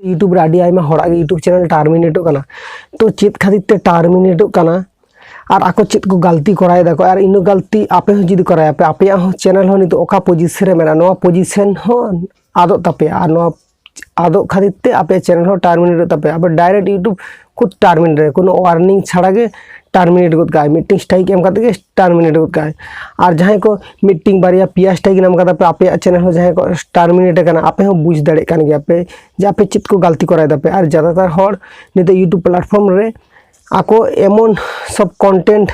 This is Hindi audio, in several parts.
यूट्यूब रे आडी आयमा हड़ाग यूट्यूब चैनल टार्मिनेटो कना तो चेत खातिर ते टार्मिनेटो कना और आको चेत को गलती कराय दाको और इन गलती आपे हो जुदी कराय पे आपे हो चैनल हो नितो ओका पोजीशन रे मेना नो पोजीशन हो आदो तपे और नो आदो खातिर ते आपे चैनल हो टार्मिनेट तपे अब डायरेक्ट यूट्यूब खुद टार्मिनेट रे कोनो वार्निंग छाड़ा गे टार्मिनेट गोद गाय मीटिंग स्ट्राइक एम करते टार्मिनेट गोद गाय और जहां को मीटिंग बारिया पिया स्ट्राइक नाम करता पे आपे चैनल हो जहां को टार्मिनेट करना आपे हो बुझ दड़े कान गया पे जे आपे चित को गलती कराय दापे और ज्यादातर हर नितो यूट्यूब प्लेटफॉर्म रे आको एमन सब कंटेंट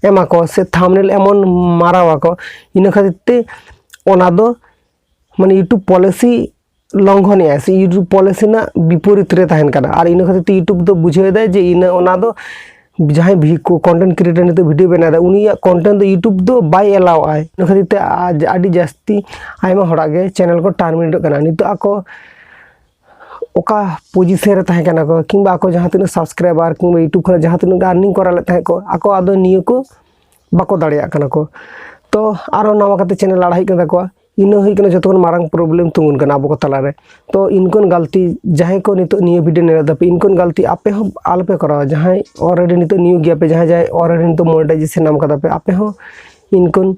एमा को से थंबनेल एमन मारावा को इन खातिर ते ओना दो माने यूट्यूब पॉलिसी लंघन है से यूट्यूब पॉलिसी ना विपरीत रे तहन कना और इन खातिर यूट्यूब दो बुझे दे जे इन ओना दो जहां भी को कंटेंट क्रिएटर ने तो वीडियो बना दा उनिया कंटेंट दो यूट्यूब दो बाय अलाउ आय इन खातिर ते आज आडी जास्ती आयमा हड़ा गे चैनल को टर्मिनेट कना नितो आको ओका पोजीशन रे तहे कना को किंबा आको जहां तिन सब्सक्राइबर किंबा यूट्यूब खन जहां तिन अर्निंग करा ले तहे को आको आदो नियो को बाको दाड़िया कना को तो आरो नामा कते चैनल लड़ाई कना को इन हुई कना जतन मारंग प्रॉब्लम तुंगन कना अब को तला रे तो इनकोन गलती जहां को नितो नियो वीडियो ने दपे इनकोन गलती आपे हो आलपे करा जहां ऑलरेडी नितो नियो गया पे जहां जाय ऑलरेडी नितो मोनेटाइजेशन नाम कदा पे आपे हो इनकोन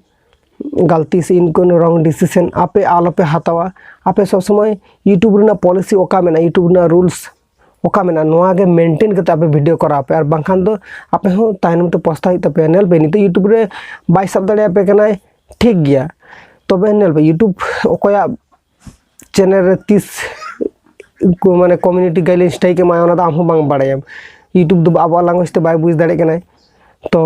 गलती से इनकोन रॉन्ग डिसीजन आपे आलपे हतावा आपे सब समय यूट्यूब रे ना पॉलिसी ओका मेना यूट्यूब ना रूल्स ओका मेना नोआ गे मेंटेन करते आपे वीडियो करा पे और बांखान दो आपे हो तायनम तो पस्ताई तपे नेल पे नितो यूट्यूब रे बाय सब दड़े आपे कनाय ठीक गया तबे नेल पे यूट्यूब ओकोया चैनल रे 30 को माने कम्युनिटी गाइडलाइन स्ट्राइक के माय ओना दा हम बांग बाड़ायम यूट्यूब दो आबा लैंग्वेज ते बाय बुझ दाड़े कनाय तो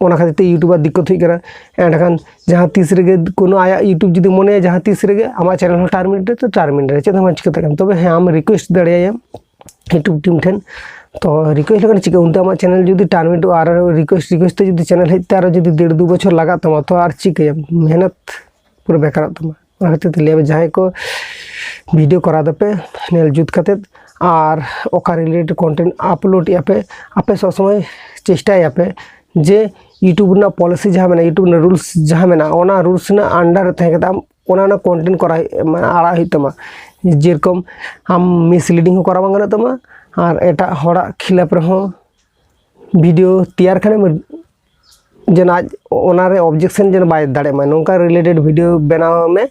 ओना खातिर ते यूट्यूबर दिक्कत हुई करा एंडखान जहां तीस रे कोनो आया यूट्यूब जुदी मने जहां तीस रे आमा चैनल हो टार्मिनेट तो टार्मिनेट चेत हम चिकते काम तबे हम रिक्वेस्ट दाड़ायम यूट्यूब टीम ठेन तो रिक्वेस्ट लगन चिका उनते आमा चैनल जुदी टार्मिनेट और रिक्वेस्ट ते जुदी चैनल हेते आरो जुदी 1.5-2 बछर लागा तमा तो आर चिकयम मेहनत पूरा बेकार तमा ओना खातिर ते लेबे जहां को वीडियो करा दपे नेल जुत कते और ओका रिलेटेड कंटेंट अपलोड यापे आपे सब समय चेष्टा यापे जे यूट्यूब ना पॉलिसी जहां मेना यूट्यूब ना रूल्स जहां मेना ओना रूल्स ना अंडर थे के ताम ओना ना कंटेंट करा माने आड़ा ही तमा जेरकम हम मिसलीडिंग हो करा बांगना तमा और एटा हड़ा खिलाफ रहो वीडियो तैयार खाने जन आज ओना रे ऑब्जेक्शन जन बाय दाड़े मा नोका रिलेटेड वीडियो बनाव में